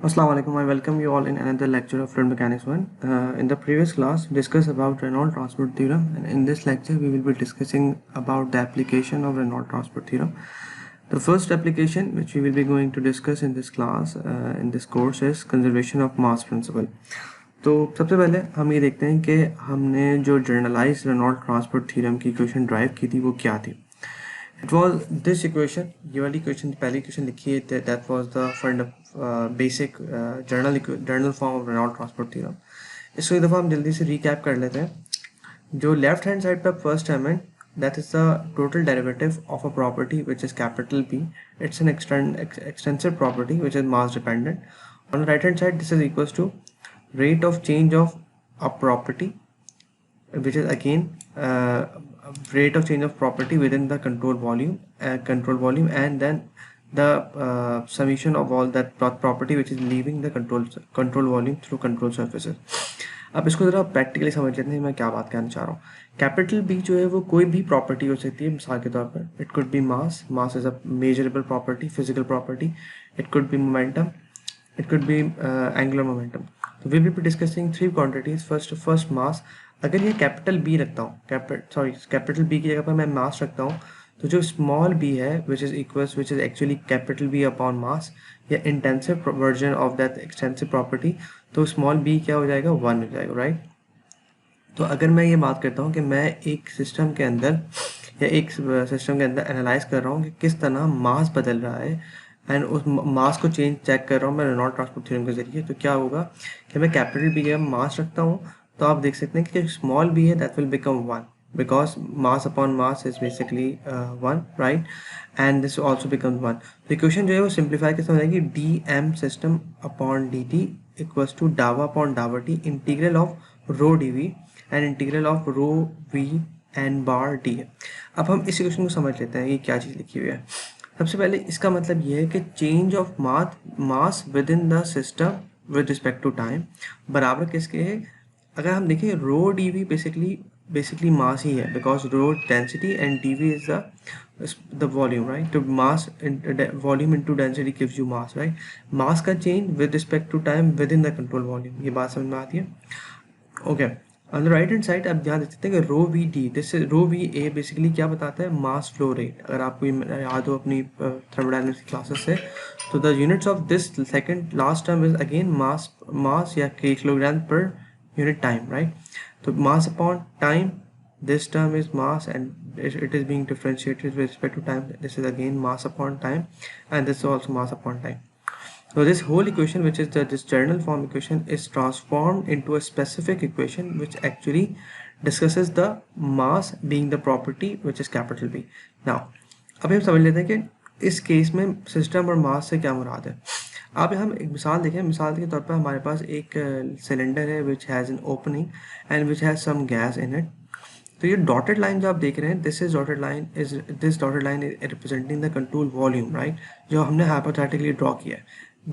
Assalamu alaikum. I welcome you all in another lecture of fluid mechanics 1. In the previous class, we discussed about Reynolds transport theorem, and in this lecture, we will be discussing about the application of Reynolds transport theorem. The first application which we will be going to discuss in this class, in this course, is conservation of mass principle. तो सबसे पहले हम ये देखते हैं कि हमने जो जनरलाइज रेनॉल्ड ट्रांसपोर्ट थ्योरम की इक्वेशन ड्राइव की थी वो क्या थी. It was this equation. ये वाली इक्वेशन पहली इक्वेशन लिखी है that was the basic general form of Reynolds transport theorem. इसको एक दफ़ा हम जल्दी से recap कर लेते हैं. जो left hand side पे first term है, that is the total derivative of a property which is capital P. It's an extensive property which is mass dependent. On the right hand side, this is equals to rate of change of a property, which is again rate of change of property within the control volume, and then the summation of all that property which is leaving the control volume through control surfaces. अब इसको ज़रा practically समझ लेते हैं मैं क्या बात कहना चाह रहा हूँ. कैपिटल बी जो है वो कोई भी प्रॉपर्टी हो सकती है. मिसाल के तौर पर it could be mass is a measurable property, physical property. It could be momentum, it could be angular momentum. तो we will be discussing three quantities. First mass. अगर ये कैपिटल बी रखता हूँ, कैपिटल बी की जगह पर मैं मास रखता हूँ, तो जो स्मॉल बी है which is actually capital B upon mass, या intensive version of that extensive property, तो स्मॉल बी क्या हो जाएगा, 1 हो जाएगा, राइट. तो अगर मैं ये बात करता हूँ कि मैं एक सिस्टम के अंदर एनालाइज कर रहा हूँ कि किस तरह मास बदल रहा है, एंड उस मास को चेक कर रहा हूँ मैं रेनॉल्ड ट्रांसपोर्ट थ्योरम के जरिए, तो क्या होगा कि मैं कैपिटल बी की जगह मास रखता हूँ, तो आप देख सकते हैं कि स्मॉल बी है that will become 1 because mass upon mass is basically 1, right, and this also becomes 1. तो इक्वेशन जो है वो सिंप्लीफाई कैसे हो जाएगी, dm system upon dt equals to डावा upon डावा t integral of rho dv and integral of rho v n bar d है. अब हम इस इक्वेशन को समझ लेते हैं ये क्या चीज़ लिखी हुई है. सबसे पहले इसका मतलब ये है कि change of mass within the system with respect to time बराबर किसके है. अगर हम देखें rho D V basically mass ही है, because rho density and D V is the volume, right. तो mass volume into density gives you mass, right. Mass का change with respect to time within the control volume, ये बात समझ में आती है. Okay. On the right hand side आप ध्यान दे सकते हैं कि rho V D, this rho V A basically क्या बताता है, मास फ्लो रेट. अगर आपको याद हो अपनी थर्मोडायनामिक्स क्लासेस से, तो the units of this second last term is again mass या किलोग्राम पर unit time, right. So mass upon time, this term is mass and it is being differentiated with respect to time. This is again mass upon time, and this is also mass upon time. So this whole equation, which is this general form equation, is transformed into a specific equation which actually discusses the mass being the property which is capital B. Now अभी हम समझ लेते हैं कि इस case में system और मास से क्या मुराद है. अब हम एक मिसाल देखें. मिसाल के तौर पर हमारे पास एक सिलेंडर है which has an opening and which has some gas in it. तो ये डॉटेड लाइन जो आप देख रहे हैं, this dotted line is representing the control volume, right, जो हमने हाइपोथेटिकली ड्रॉ किया है.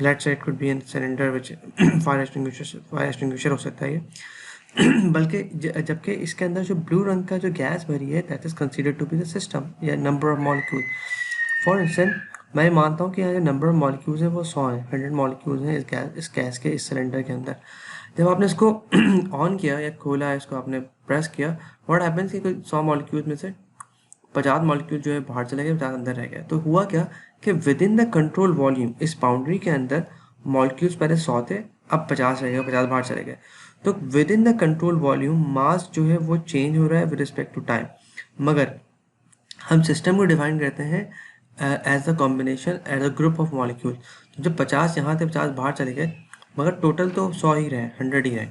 Let's say it could be an cylinder which fire extinguisher हो सकता है ये. बल्कि जबकि इसके अंदर जो ब्लू रंग का जो गैस भरी है that is considered to be the system या number of molecule. For instance मैं मानता हूँ कि यहाँ जो नंबर ऑफ मॉलिक्यूल्स हैं वो 100 हैं, 100 मॉलिक्यूल्स हैं इस गैस के, इस सिलेंडर के अंदर. जब आपने इसको ऑन किया या खोला, इसको आपने प्रेस किया, व्हाट हैपेंस कि 100 मॉलिक्यूल्स में से 50 मॉलिक्यूल जो है बाहर चले गए, 50 अंदर रह गए. तो हुआ क्या कि with in the control volume, इस बाउंड्री के अंदर मॉलिक्यूल्स पहले 100 थे, अब 50 रह गए, 50 बाहर चले गए. तो within the control volume mass जो है वो चेंज हो रहा है विद रिस्पेक्ट टू टाइम. मगर हम सिस्टम को डिफाइन करते हैं as the combination as a group of molecule. तो जब 50 यहाँ थे, 50 बाहर चले गए, मगर टोटल तो 100 ही रहे, 100 ही रहे,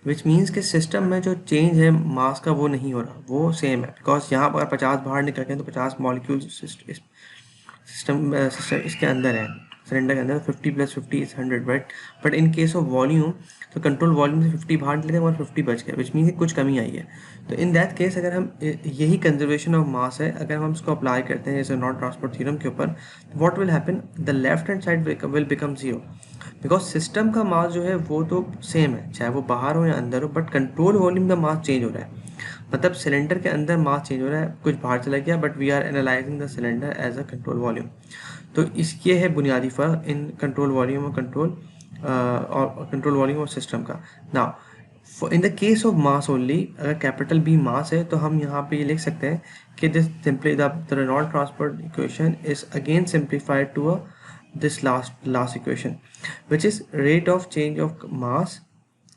विच मीन्स कि सिस्टम में जो चेंज है मास का वो नहीं हो रहा, वो सेम है. बिकॉज यहाँ पर 50 बाहर निकल गए तो 50 मॉलिक्यूल सिस्टम इसके अंदर है, सिलेंडर के अंदर. 50 + 50 is 100, right. But in case of volume, तो कंट्रोल वॉल्यूम से 50 बाहर निकले और 50 बच गए, विच मीन्स कुछ कमी आई है. तो इन दैट केस अगर हम यही कंजर्वेशन ऑफ मास है, अगर हम इसको अप्लाई करते हैं रेनॉल्ड ट्रांसपोर्ट थ्योरम के ऊपर, what will happen, the left hand side will become 0, because system का मास जो है वो तो सेम है, चाहे वो बाहर हो या अंदर हो, बट कंट्रोल वॉल्यूम का मास चेंज हो रहा है. मतलब सिलेंडर के अंदर मास चेंज हो रहा है, कुछ बाहर चला गया, but we are analysing the cylinder as a control volume. तो इस ये है बुनियादी फ़र्क इन कंट्रोल वॉल्यूम और कंट्रोल और कंट्रोल वॉल्यूम और सिस्टम का। Now in the case of mass only, अगर कैपिटल बी मास है तो हम यहाँ पे ये लिख सकते हैं कि this simply the Reynold transport equation is again simplified to this last equation, which is rate of change of mass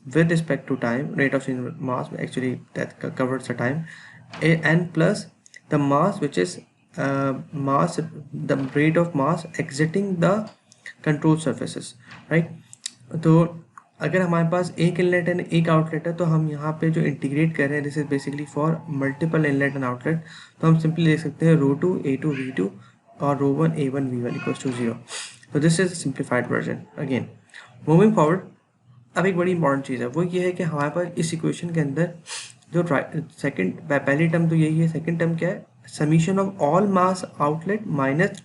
with respect to time. Rate of change of mass actually that covers the time, and plus the mass, which is mass, the rate of mass exiting the control surfaces, right? तो अगर हमारे पास एक inlet and एक outlet है तो हम यहाँ पे जो इंटीग्रेट कर रहे हैं this is basically for multiple inlet and outlet, तो हम सिंपली देख सकते हैं rho two A two V two और rho one A one V one equals to zero. तो this is simplified version. Again moving forward, अब एक बड़ी इंपॉर्टेंट चीज़ है वो ये है कि हमारे पास इस इक्वेशन के अंदर जो सेकंड पहली टर्म तो यही है, सेकंड टर्म क्या है, summation of all mass outlet minus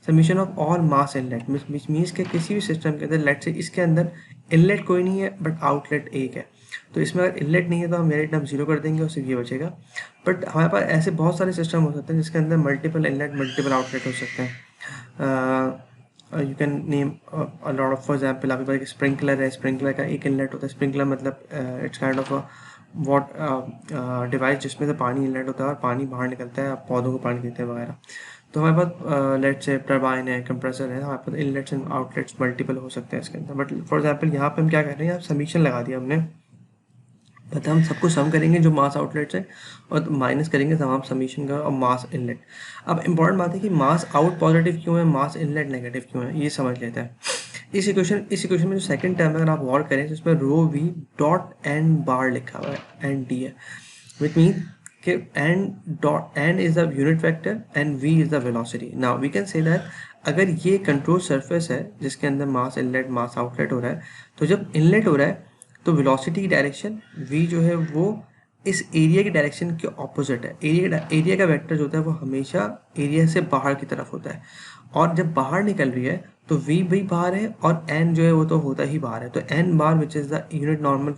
summation of all mass inlet, which means के किसी भी सिस्टम के अंदर लेट से इसके अंदर इनलेट कोई नहीं है बट आउटलेट एक है, तो इसमें अगर इनलेट नहीं है तो हम मेरिट टर्म जीरो कर देंगे और सिर्फ ये बचेगा। बट हमारे पास ऐसे बहुत सारे सिस्टम हो सकते हैं जिसके अंदर मल्टीपल इनलेट मल्टीपल आउटलेट हो सकते हैं। You can name a lot of, for example आपके पास एक स्प्रिंकलर है, स्प्रिंकलर का एक इनलेट होता है, स्प्रिंकलर मतलब it's kind of what device जिसमें से पानी इनलेट होता है और पानी बाहर निकलता है, आप पौधों को पानी देते हैं वगैरह। तो हमारे पास लेट से टर्बाइन है, कंप्रेसर है, हमारे पास इनलेट्स एंड आउटलेट्स मल्टीपल हो सकते हैं इसके अंदर। बट फॉर एग्जांपल यहाँ पे हम क्या कर रहे हैं, समीशन लगा दिया हमने, पता हम सबको सम करेंगे जो मास आउटलेट्स है और माइनस करेंगे तमाम समीशन का और मास इनलेट। अब इंपॉर्टेंट बात है कि मास आउट पॉजिटिव क्यों है, मास इनलेट नेगेटिव क्यों है, ये समझ लेते हैं। इस इक्वेशन में जो सेकंड टर्म है अगर आप गौर करें तो इसमें रो वी डॉट एन बार लिखा हुआ है, एन डी है, विच मीन कि n is the unit vector and v is the velocity. Now we can say that अगर ये कंट्रोल सरफेस है जिसके अंदर मास इनलेट मास आउटलेट हो रहा है, तो जब इनलेट हो रहा है तो वेलोसिटी की डायरेक्शन v जो है वो इस एरिया की डायरेक्शन के ऑपोजिट है। एरिया का वेक्टर जो होता है वो हमेशा एरिया से बाहर की तरफ होता है, और जब बाहर निकल रही है तो v भी बाहर है और n जो है वो तो होता ही बाहर है। तो n bar which is the unit normal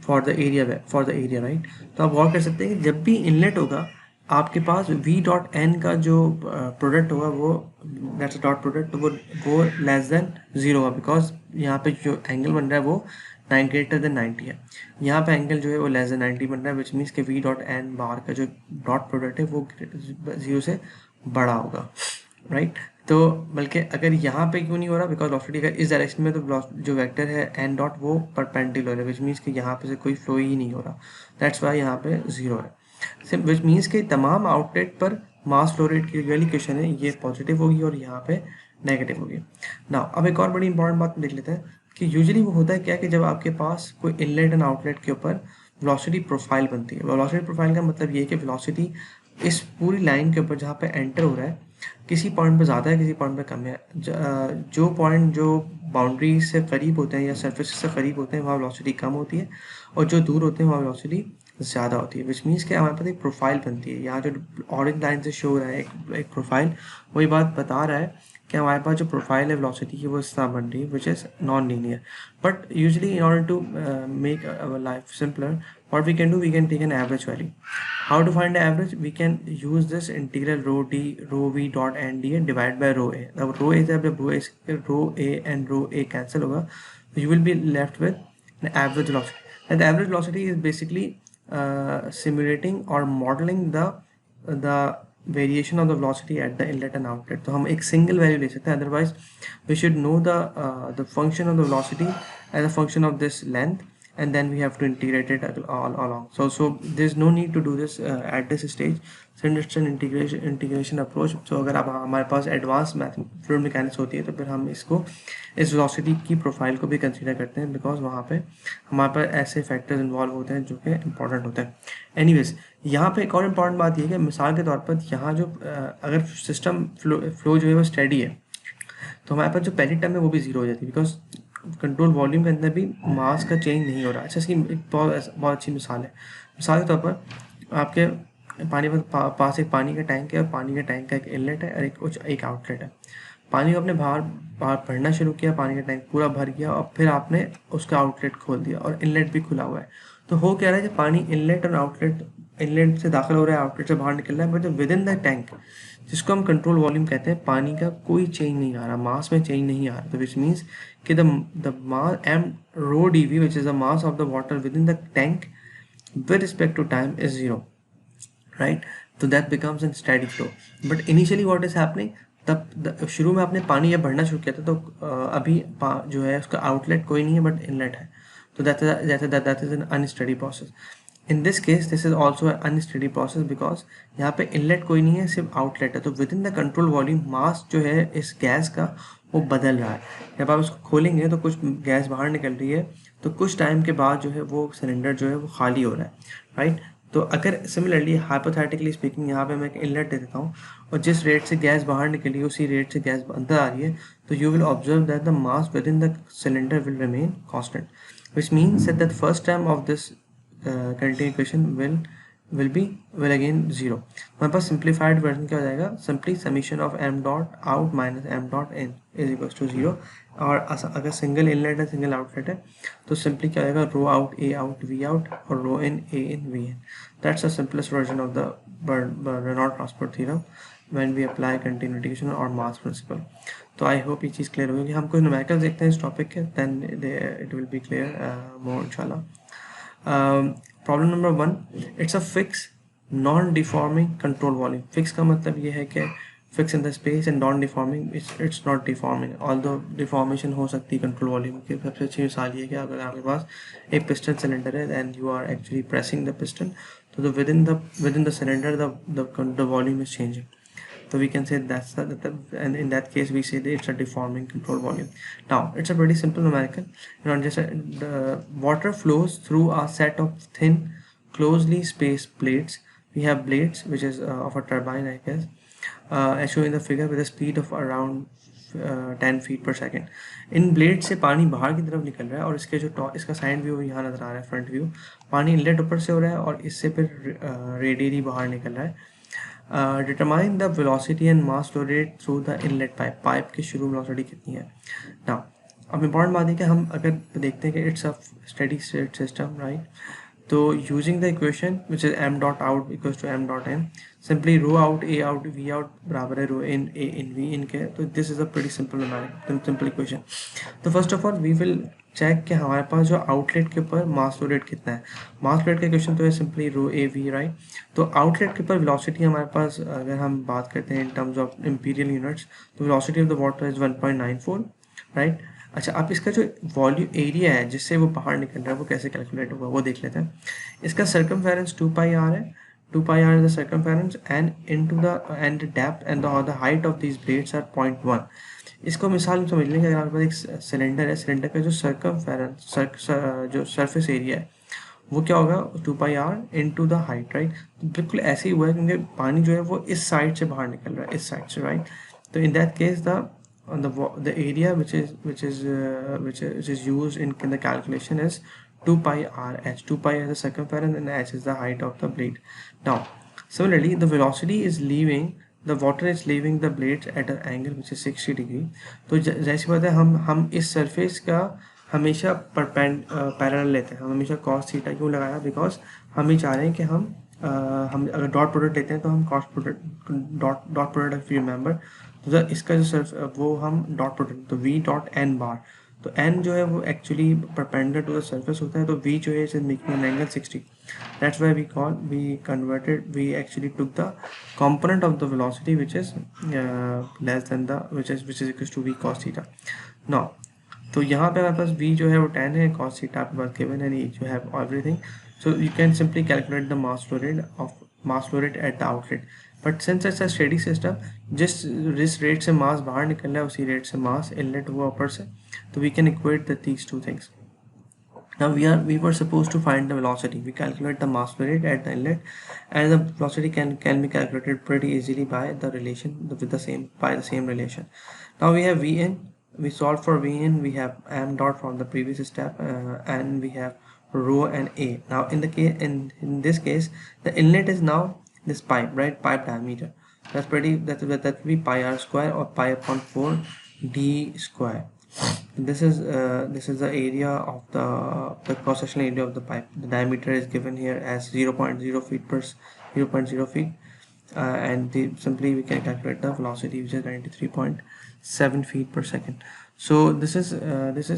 for the area right. तो आप गौर कर सकते हैं कि जब भी इनलेट होगा आपके पास v डॉट एन का जो प्रोडक्ट होगा वो दैट्स डॉट प्रोडक्ट, तो वो लेस देन जीरो होगा, बिकॉज यहाँ पे जो एंगल बन रहा है वो ग्रेटर देन 90 है, यहाँ पे एंगल जो है वो लेस देन 90 बन रहा है, विच मीन्स के v डॉट एन बार का जो डॉट प्रोडक्ट है वो जीरो से बड़ा होगा, राइट। तो बल्कि अगर यहाँ पे क्यों नहीं हो रहा, बिकॉज वेलोसिटी का इस डायरेक्शन में तो जो वेक्टर है एन डॉट वो परपेंडिकुलर है, विच मीन्स कि यहाँ पे से कोई फ्लो ही नहीं हो रहा, दैट्स वाई यहाँ पे जीरो है, विच मीन्स कि तमाम आउटलेट पर मास फ्लो रेट की वाली इक्वेशन है ये पॉजिटिव होगी और यहाँ पे नेगेटिव होगी। ना अब एक और बड़ी इंपॉर्टेंट बात देख लेते हैं कि यूजुअली वो होता है क्या कि जब आपके पास कोई इनलेट एंड आउटलेट के ऊपर वेलोसिटी प्रोफाइल बनती है। वेलोसिटी प्रोफाइल का मतलब ये है कि वेलोसिटी इस पूरी लाइन के ऊपर जहाँ पे एंटर हो रहा है किसी पॉइंट पे ज़्यादा है किसी पॉइंट पे कम है, जो पॉइंट जो बाउंड्री से करीब होते हैं या सरफेस से करीब होते हैं वहाँ वेलोसिटी कम होती है और जो दूर होते हैं वहाँ वेलोसिटी ज़्यादा होती है, विच मीन्स कि हमारे पास एक प्रोफाइल बनती है। यहाँ जो ऑरेंज लाइन से शो हो रहा है एक प्रोफाइल, वही बात बता रहा है कि हमारे पास जो प्रोफाइल है वेलोसिटी की वो इस तरह बन रही है, which is non linear. But usually in order to make our life simpler, what we can do, we can take an average value. How to find the average? We can use this integral rho d rho v dot n d and divide by rho a. Now rho a जब rho a and rho a cancel होगा, you will be left with an average velocity. And the average velocity is basically simulating or modeling the variation of the velocity at the inlet and outlet. तो हम एक single value ले सकते हैं, otherwise we should know the function of the velocity as a function of this length, and then we have to integrate it all along. So there's no need to do this at this stage, since it's an integration approach. So अगर आप हमारे पास advance fluid mechanics होती है तो फिर हम इसको इस वेलोसिटी की प्रोफाइल को भी कंसीडर करते हैं, बिकॉज वहाँ पे हमारे पास ऐसे फैक्टर्स इन्वॉल्व होते हैं जो कि इंपॉर्टेंट होते हैं। एनीवेज यहाँ पे एक और इम्पॉर्टेंट बात ये है कि मिसाल के तौर पर यहाँ जो अगर सिस्टम फ्लो जो है वो स्टेडी है तो हमारे पास जो पहली टर्म है वो भी जीरो हो जाती है, बिकॉज कंट्रोल वॉल्यूम के अंदर भी मास का चेंज नहीं हो रहा। अच्छा, इसकी एक बहुत अच्छी मिसाल है। मिसाल के तौर पर आपके पास एक पानी का टैंक है और पानी के टैंक का एक इनलेट है और एक आउटलेट है। पानी को आपने बाहर भरना शुरू किया, पानी का टैंक पूरा भर गया और फिर आपने उसका आउटलेट खोल दिया और इनलेट भी खुला हुआ है। तो हो क्या रहा है कि पानी इनलेट और आउटलेट, इनलेट से दाखिल हो रहा है आउटलेट से बाहर निकल रहा है, but with in the tank जिसको हम कंट्रोल वॉल्यूम कहते हैं, पानी का कोई चेंज नहीं आ रहा, मास में चेंज नहीं आ रहा, तो विच मीन्स कि the mass M rho D V which is the mass of the water within the tank with respect to time is zero, right? So that becomes a steady flow. But initially what is happening, तब शुरू में आपने पानी जब भरना शुरू किया था तो अभी जो है उसका आउटलेट कोई नहीं है बट इनलेट है, तो that is an unsteady process. In this case this is also an unsteady process because यहाँ पे इनलेट कोई नहीं है, सिर्फ आउटलेट है, तो within the control volume mass जो है इस गैस का वो बदल रहा है। जब आप इसको खोलेंगे तो कुछ गैस बाहर निकल रही है, तो कुछ टाइम के बाद जो है वो सिलेंडर जो है वो खाली हो रहा है, राइट? तो अगर सिमिलरली हाइपोथेटिकली स्पीकिंग यहाँ पे मैं एक इनलेट दे देता हूँ और जिस रेट से गैस बाहर निकली उसी रेट से गैस अंदर आ रही है, तो you will observe that the mass within the cylinder will remain constant, which means that the first term of this continuous equation will again zero. हमारे पास simplified version क्या हो जाएगा, simply summation of m dot out minus m dot in is equals to zero. और अगर single inlet है single outlet है तो simply क्या आएगा, rho out A out V out और rho in A in V in. That's the simplest version of the Reynolds transport theorem when we apply continuity equation और mass principal. तो I hope ये चीज़ clear होगी. हम कुछ numericals देखते हैं इस टॉपिक के, then it will be clear more इंशाल्लाह. Problem number 1, it's a fix non deforming control volume. Fix का मतलब ये है कि fix in the space and non deforming, it's not deforming, although deformation हो सकती है कंट्रोल वॉल्यूम की. सबसे अच्छी मिसाल ये है कि अगर आपके पास एक पिस्टन सिलेंडर है and you are actually pressing the piston, तो within the cylinder the volume is changing. So we can say and in that case we say that it's a deforming control volume. Now it's a pretty simple numerical. The water flows through a set of thin closely spaced plates. We have blades which is of a turbine, I guess, as shown in the figure, with a speed of around 10 feet per second. In blade से पानी बाहर की तरफ निकल रहा है और इसके जो इसका साइड व्यू यहाँ नजर आ रहा है, फ्रंट व्यू, पानी इनलेट ऊपर से हो रहा है और इससे फिर रेडियली बाहर निकल रहा है. Determine the velocity and mass flow rate through the inlet pipe. Pipe की शुरू वेलोसिटी कितनी है. नाउ अब इम्पॉर्टेंट बात है कि हम अगर देखते हैं कि it's a steady state system, right, तो using the equation which is m dot out equals to m dot in, simply rho out A out V out बराबर है रो in A in V in के. तो this is a pretty simple equation. तो first of all we will check कि हमारे पास जो outlet के ऊपर मास फ्लो रेट कितना है. मास फ्लो रेट का क्वेश्चन तो है simply rho A V, right. तो आउटलेट के ऊपर वेलोसिटी हमारे पास, अगर हम बात करते हैं in terms of imperial units, तो velocity of the water is 1.94, right. अच्छा, अब इसका जो वॉल्यूम एरिया है जिससे वो बाहर निकल रहा है वो कैसे कैलकुलेट होगा वो देख लेते हैं. इसका सर्कमफेरेंस 2 पाई आर है. 2 pi r is the circumference and into the and depth and the height of these blades are 0.1. इसको मिसाल में समझ लेंगे. अगर आपके पास एक सिलेंडर है, सिलेंडर का जो सर्कमफेरेंस जो सरफेस एरिया है वो क्या होगा, 2 pi r into the height, right. तो बिल्कुल ऐसे ही हुआ है क्योंकि पानी जो है वो इस साइड से बाहर निकल रहा है, इस साइड से, राइट. तो in that case the area which is used in the calculation is 2 pi r h. 2 pi is the circumference and h is the height of the blade. Now similarly the velocity is leaving, the water is leaving the blades at an angle which is 60 degree. तो जैसी बात है, हम इस surface का हमेशा parallel लेते हैं. हम हमेशा cos थीटा क्यों लगाया, बिकॉज हम ही चाह रहे हैं कि हम अगर डॉट प्रोडक्ट लेते हैं तो हम कॉस्ट product dot product if you remember, तो इसका जो सर्फ वो हम डॉट प्रोडक्ट, तो वी डॉट एन बार, तो एन जो है वो actually perpendicular to the surface होता है, तो वी जो है is making an angle 60. That's why we actually took the component of the velocity which is less than the which is equal to V cos theta. Now तो यहाँ पे हमारे पास v जो है वो 10 है, cos थीटा आपके पास गिवन है, and you have everything. So you can simply calculate the mass flow rate at the outlet. But since it's a steady system, जिस रेट से मास बाहर निकल रहा है उसी रेट से मास इनलेट हुआ ऊपर से, तो we can equate these two things. Now we were supposed to find the velocity. We calculate the mass flow rate at the inlet, and the velocity can be calculated pretty easily by the relation by the same relation. Now we have Vn. We solve for Vn. We have m dot from the previous step, and we have rho and a. Now in this case, the inlet is now this pipe, right? Pipe diameter. That will be pi r square or pi upon 4 d square. This is the area of the cross sectional area of the pipe. The diameter is given here as 0.0 feet per 0.0 feet, simply we can calculate the velocity, which is 93.7 feet per second. So this is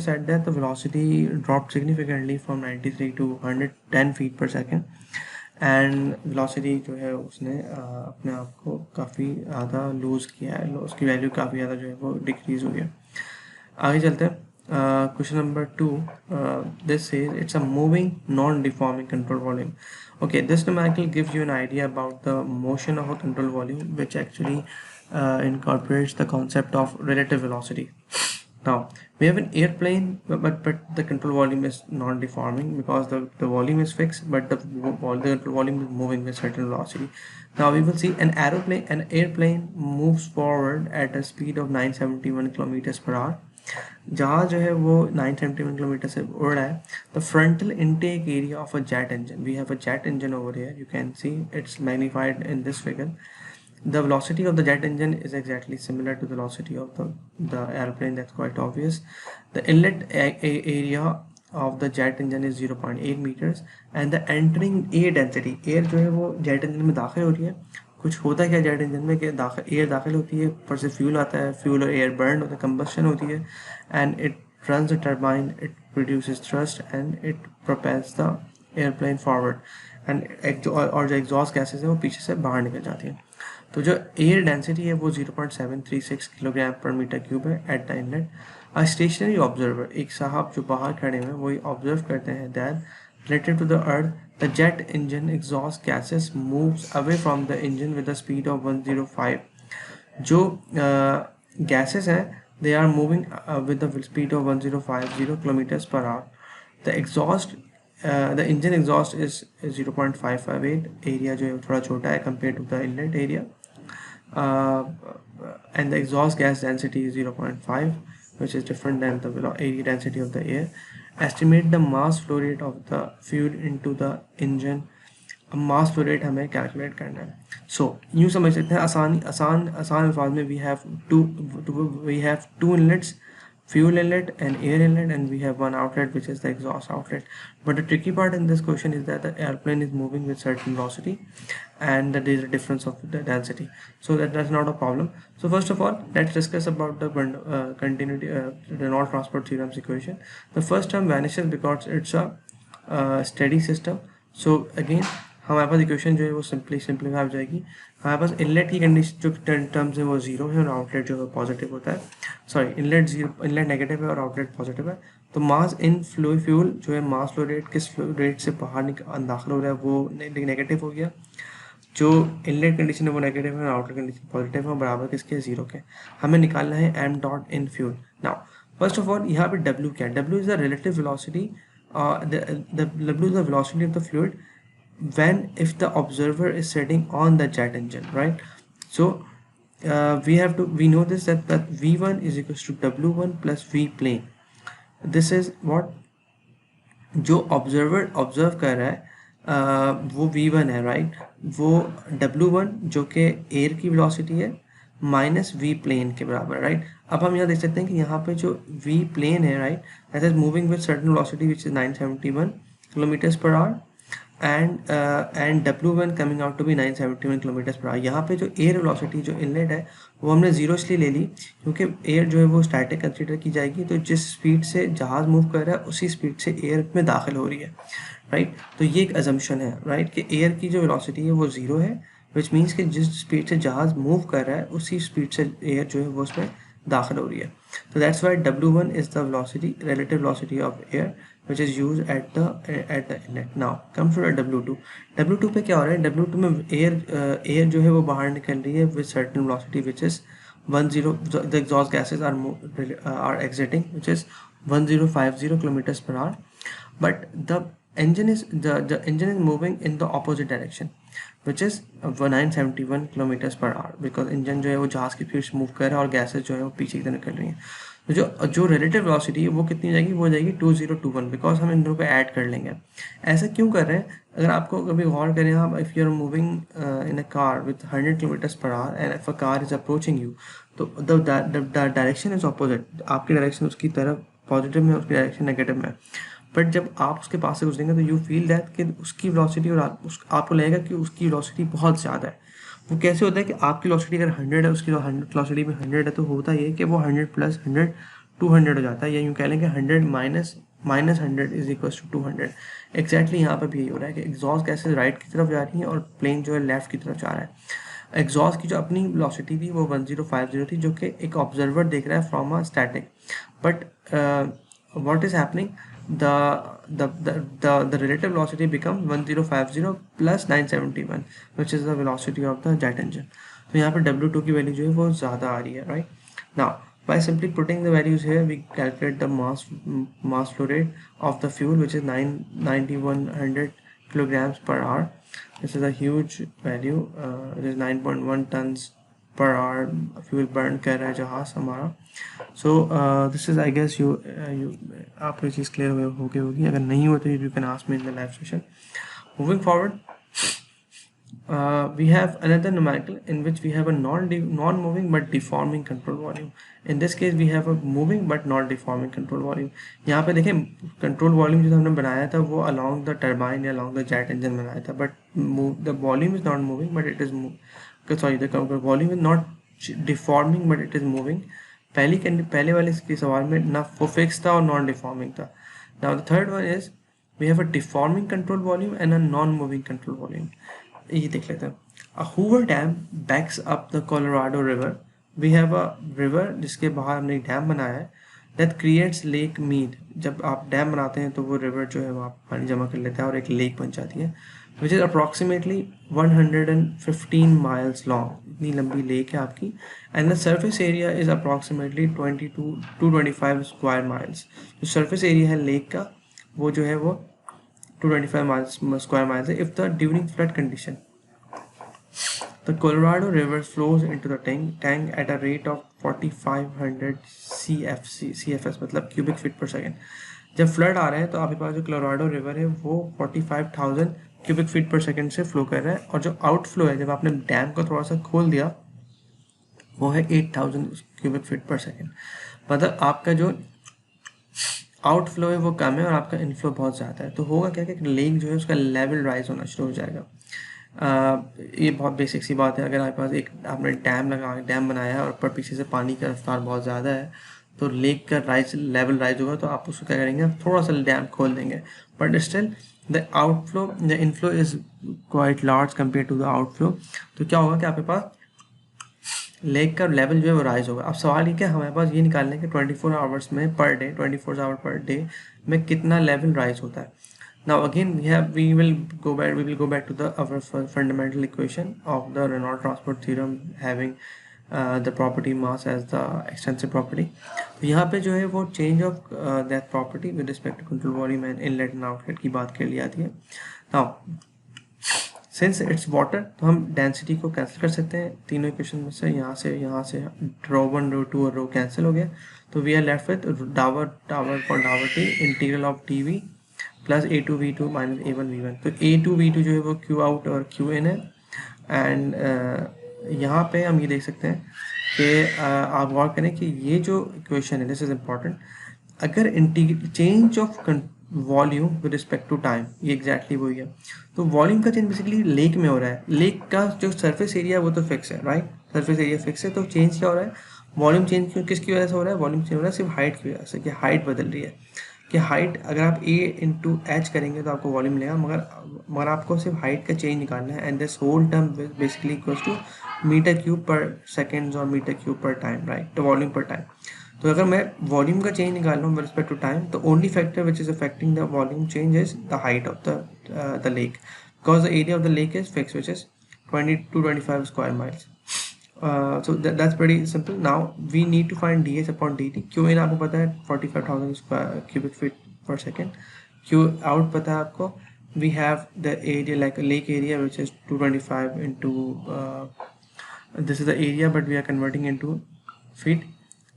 said that the velocity dropped significantly from 93 to 110 feet per second, and velocity जो है उसने अपने आप को काफ़ी ज़्यादा loose किया है, उसकी वैल्यू काफ़ी ज़्यादा जो है वो डिक्रीज़ हुई है. आगे चलते हैं. Question number 2, this says it's a moving non-deforming control volume. Okay, this numerical gives you an idea about the motion of a control volume, which actually incorporates the concept of relative velocity. Now we have an airplane, but the control volume is non-deforming because the volume is fixed, but the control volume is moving with certain velocity. Now we will see an airplane moves forward at a speed of 971 kilometers per hour. जहाज जो है वो 971 kilometre से उड़ रहा है. The frontal intake area of a jet engine, we have a jet engine over here, you can see it's magnified in this figure. The velocity of the jet engine is exactly similar to the velocity of the airplane, that's quite obvious. The inlet area of the jet engine is 0.8 meters and the entering air density, air जो है वो jet engine में दाखिल हो रही है. कुछ होता है क्या जेट इंजन में कि एयर दाखिल होती है, ऊपर से फ्यूल आता है, फ्यूल और एयर बर्न होता है, कंबस्शन होती है, and it runs the turbine, it produces thrust and it propels the airplane forward, and और जो एग्जॉस्ट गैसेस है वो पीछे से बाहर निकल जाती है. तो जो एयर डेंसिटी है वो 0.736 किलोग्राम पर मीटर क्यूब है at the inlet. A stationary observer, एक साहब जो बाहर खड़े हैं वही ऑब्जर्व करते हैं that relative to the earth the jet engine exhaust gases moves away from the engine with the speed of 105. जो गैसेस हैं they are moving with the speed of 1050 kilometers per hour. The exhaust the engine exhaust is 0.558, area जो है थोड़ा छोटा है compared to the inlet area, and the exhaust gas density is 0.5, which is different than the area density of the air. Estimate the mass flow rate of the fuel into the engine. Mass flow rate हमें calculate करना है. सो यूँ समझ सकते हैं आसान अल्फाज में we have two inlets, fuel inlet and air inlet, and we have one outlet which is the exhaust outlet. But the tricky part in this question is that the airplane is moving with certain velocity and that there is a difference of the density, so that's not a problem. So first of all, let's discuss about the continuity Reynolds transport theorem's equation. The first term vanishes because it's a steady system. So again हमारे पास equation जो है वो simplify हो जाएगी. हमारे पास inlet की condition जो terms है वो जीरो है और आउटलेट जो है पॉजिटिव होता है. सॉरी, इनलेट नेगेटिव है और आउटलेट पॉजिटिव है. तो मास इन फ्यूल जो है मास फ्लो रेट किस फ्लो रेट से बाहर दाखिल हो रहा है वो नेगेटिव हो गया. जो इनलेट कंडीशन है वो नेगेटिव है और आउटलेट कंडीशन पॉजिटिव है, बराबर किसके, जीरो के. हमें निकालना है M dot in fuel. Now first of all यहाँ पे डब्ल्यू क्या है? W is the relative velocity, W is the velocity of the fluid when if the observer is sitting on the jet engine, right? So we know this that v1 is equals to w1 plus v plane. This is what जो observer observe कर रहा है वो v1 है, right? वो w1 जो कि air की वेलोसिटी है माइनस v प्लेन के बराबर, राइट? अब हम यहाँ देख सकते हैं कि यहाँ पे जो v प्लेन है, right, that is moving with certain velocity which is 971 kilometres per hour and w1 coming out to be 971 kilometres per hour. यहाँ पे जो एयर वेलोसिटी जो इनलेट है वो हमने जीरो इसलिए ले ली क्योंकि एयर जो है वो स्टैटिक कंसीडर की जाएगी. तो जिस स्पीड से जहाज मूव कर रहा है उसी स्पीड से एयर में दाखिल हो रही है, राइट? तो ये एक अजम्पशन है, राइट, कि एयर की जो वेलोसिटी है वो जीरो है, विच मीन्स कि जिस स्पीड से जहाज मूव कर रहा है उसी स्पीड से एयर जो है वो उसमें दाखिल हो रही है. तो that's why w1 is the velocity, relative velocity of air which is used at the inlet. Now comes to w2. w2 पे क्या हो रहा है? w2 में एयर जो है वो बाहर निकल रही है with certain velocity which is 10, the exhaust gases are exiting which is 1050 kilometers per hour, but the engine is moving in the opposite direction which is 971 kilometers per hour because engine जो है वो जहाज की speed से move कर रहा है और गैसेस जो है वो पीछे की तरफ निकल रही हैं. तो जो रिलेटिव वेलोसिटी है वो कितनी जाएगी? वो जाएगी 2021 बिकॉज हम इन दोनों को ऐड कर लेंगे. ऐसा क्यों कर रहे हैं? अगर आपको कभी गौर करें आप, if you are moving in a car with 100 kilometres per hour and if a car is approaching you, तो द डायरेक्शन इज ऑपोजिट. आपकी डायरेक्शन उसकी तरफ पॉजिटिव में, उसकी डायरेक्शन नेगेटिव में. बट जब आप उसके पास से गुजरेंगे तो यू फील दैट कि उसकी वेलोसिटी और आपको लगेगा कि उसकी वेलोसिटी बहुत ज़्यादा है. वो कैसे होता है कि आपकी वेलोसिटी अगर 100 है, उसकी 100 वेलोसिटी में 100 है, तो होता ये है कि वो 100 प्लस 100 200 हो जाता है, या यूँ कह लें कि 100 minus 100 is equal to 200। Exactly यहाँ पर भी यही हो रहा है कि एग्जॉस्ट गैसेज राइट की तरफ जा रही हैं और प्लेन जो है लेफ्ट की तरफ जा रहा है। एग्जॉस्ट की जो अपनी वेलोसिटी थी वो 1050 थी, जो कि एक ऑब्जर्वर देख रहा है from a static, but what is happening, the relative velocity becomes 1050 plus 971, which is the velocity of the jet engine. तो यहाँ पे W2 की वैल्यू जो है वो ज़्यादा आ रही है, right? Now by simply putting the values here, we calculate the mass flow rate of the fuel, which is 9100 kilograms per hour. This is a huge value. It is 9.1 tons per hour fuel burn कर रहा है जहाज हमारा। So this is, I guess, you आपको ये चीज़ clear हो गई होगी। अगर नहीं हो तो you can ask me in the live session. Moving forward, we have another numerical in which we have a non-moving but deforming control volume. In this case we have a moving but not deforming control volume. यहाँ पे देखें control volume जो हमने बनाया था वो along the turbine या along the jet engine बनाया था, but the volume is not moving but it is the volume is not deforming but it is moving. पहले वाले के सवाल में ना वो फिक्स था और नॉन डिफॉर्मिंग था। Now the third one is we have a deforming control volume and a non-moving control volume. ये देख लेते हैं। A Hoover Dam backs up the Colorado River. We have a river जिसके बाहर हमने एक डैम बनाया है, that creates Lake Mead. जब आप डैम बनाते हैं तो वो रिवर जो है वहाँ पानी जमा कर लेता है और एक लेक बन जाती है, which is approximately 115 miles long. इतनी लंबी लेक है आपकी, and the surface area is approximately 22 to 25 square miles. जो surface area है लेक का वो जो है वो 225 square miles है। If the during flood condition the Colorado River flows into the tank at a rate of 4500 CFS मतलब cubic feet per second. जब फ्लड आ रहा है तो आपके पास जो कोलोराडो रिवर है वो 45,000 क्यूबिक फीट पर सेकंड से फ्लो कर रहा है, और जो आउटफ्लो है जब आपने डैम को थोड़ा सा खोल दिया वो है 8,000 क्यूबिक फीट पर सेकंड। मतलब आपका जो आउटफ्लो है वो कम है और आपका इनफ्लो बहुत ज़्यादा है। तो होगा क्या कि लेक जो है उसका लेवल राइज होना शुरू हो जाएगा। ये बहुत बेसिक सी बात है। अगर आपके पास एक आपने डैम बनाया है और ऊपर पीछे से पानी का रफ्तार बहुत ज़्यादा है तो लेक का लेवल राइज होगा, तो आप उसको क्या करेंगे, थोड़ा सा डैम खोल देंगे, but still the inflow is quite large compare to the outflow. तो क्या होगा कि आपके पास लेक का लेवल जो है वो राइज होगा। अब सवाल ये क्या हमारे पास ये निकालने के 24 आवर्स में per day 24 our per day में कितना लेवल राइज होता है। Now again we will go back to our fundamental equation of the Reynolds transport theorem having the property mass as the extensive property. तो यहाँ पे जो है वो change of that property with respect to control volume and inlet and outlet की बात कर ली जाती है। Now सिंस इट्स वाटर तो हम डेंसिटी को कैंसिल कर सकते हैं तीनों इक्वेशन में से। यहाँ से रो 1 रो 2 और रो कैंसिल हो गया, तो we are left with d over for d over t integral of t v plus A2V2 minus A1V1। तो A2V2 जो है वो Q आउट और Q इन है। एंड यहाँ पे हम ये देख सकते हैं कि आप गौर करें कि ये जो इक्वेशन है दिस इज इम्पॉर्टेंट। अगर change of volume with respect to time, ये एग्जैक्टली वही है। तो वॉल्यूम का चेंज बेसिकली लेक में हो रहा है। लेक का जो सरफेस एरिया है वो तो फिक्स है, राइट, सरफेस एरिया फिक्स है। तो चेंज क्या हो रहा है, वॉल्यूम चेंज क्यों किसकी वजह से हो रहा है, वॉल्यूम चेंज हो रहा है सिर्फ हाइट की वजह से, कि हाइट बदल रही है। कि हाइट अगर आप A इंटू एच करेंगे तो आपको वॉल्यूम मिलेगा, मगर आपको सिर्फ हाइट का चेंज निकालना है। And this whole term basically equals to metre cube per seconds और metre cube per time, right, तो वॉल्यूम पर टाइम। तो अगर मैं वॉल्यूम का चेंज निकाल रहा हूँ विद रिस्पेक्ट टू टाइम, तो only factor which is affecting the volume change is the height of the lake, because the area of the lake is fix which is 20 to 25 square miles. So that's pretty simple. Now we need to find dH upon dt. Q in आपको पता है 45,000 square cubic feet per second. Q out पता है आपको, we have the area like a lake area which is 225 into this is the area but we are converting into feet.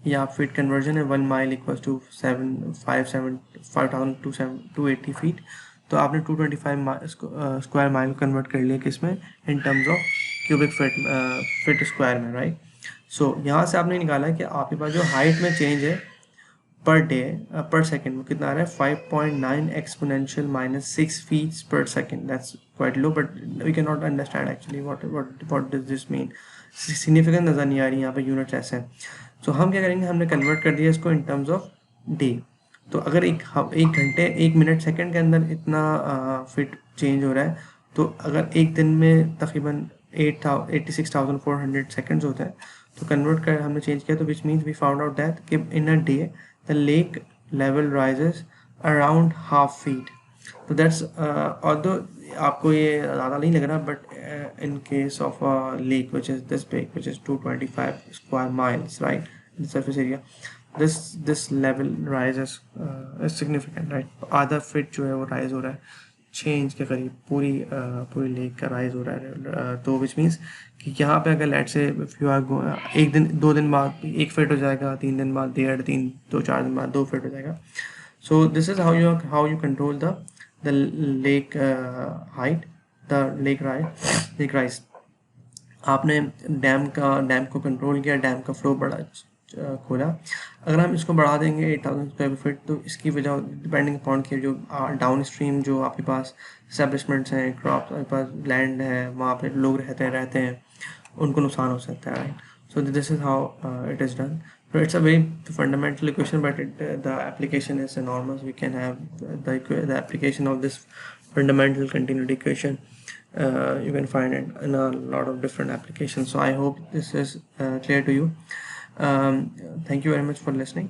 या feet conversion है 1 mile equals to 5,280 feet. तो आपने 225 square mile convert कर लिया किसमें, इन terms of cubic feet square में, right. सो यहाँ से आपने निकाला कि आपके पास जो हाइट में चेंज है पर डे पर सेकेंड वो कितना आ रहा है 5.9 exponential minus 6 feet per second. That's quite low, but we can not understand actually what does this mean. Significant नज़र नहीं आ रही यहाँ पे यूनिट ऐसे हैं. सो हम क्या करेंगे, हमने कन्वर्ट कर दिया इसको इन टर्म्स ऑफ डे. तो अगर एक घंटे 1 मिनट सेकेंड के अंदर इतना फिट चेंज हो रहा है, तो अगर एक दिन में तकरीबन 86,400 सेकेंड्स होते हैं, तो कन्वर्ट कर हमने चेंज किया, तो which means we found out that कि in a day the lake level rises around half feet. तो दैट्स ऑल्दो आपको ये ज़्यादा नहीं लग रहा, but in case of a lake which is this big, which is 225 square miles, right, in surface area, this level rises is significant, right. आधा feet जो है वो राइज हो रहा है 6 इंच के करीब, पूरी लेक का राइज हो रहा है. तो विच मीन्स कि यहाँ पे अगर लेट से इफ यू आर एक दिन 2 दिन बाद 1 फिट हो जाएगा, 3 दिन बाद 1.5, 3 2 4 दिन बाद 2 फिट हो जाएगा. So this is how you control the lake height, the lake rise. आपने डैम को कंट्रोल किया, डैम का फ्लो बड़ा खोला. अगर हम इसको बढ़ा देंगे 8,000 स्क्वायर फीट, तो इसकी वजह डिपेंडिंग अपॉन के जो डाउन स्ट्रीम जो आपके पास इस्टेब्लिशमेंट्स हैं, क्रॉप्स, आपके पास लैंड है, वहाँ पे लोग रहते हैं, उनको नुकसान हो सकता है, right. So this is how it is done. So it's a very fundamental equation, but the application is enormous. We can have the application of this fundamental continuity equation. You can find it in a lot of different applications. So I hope this is clear to you. Thank you very much for listening.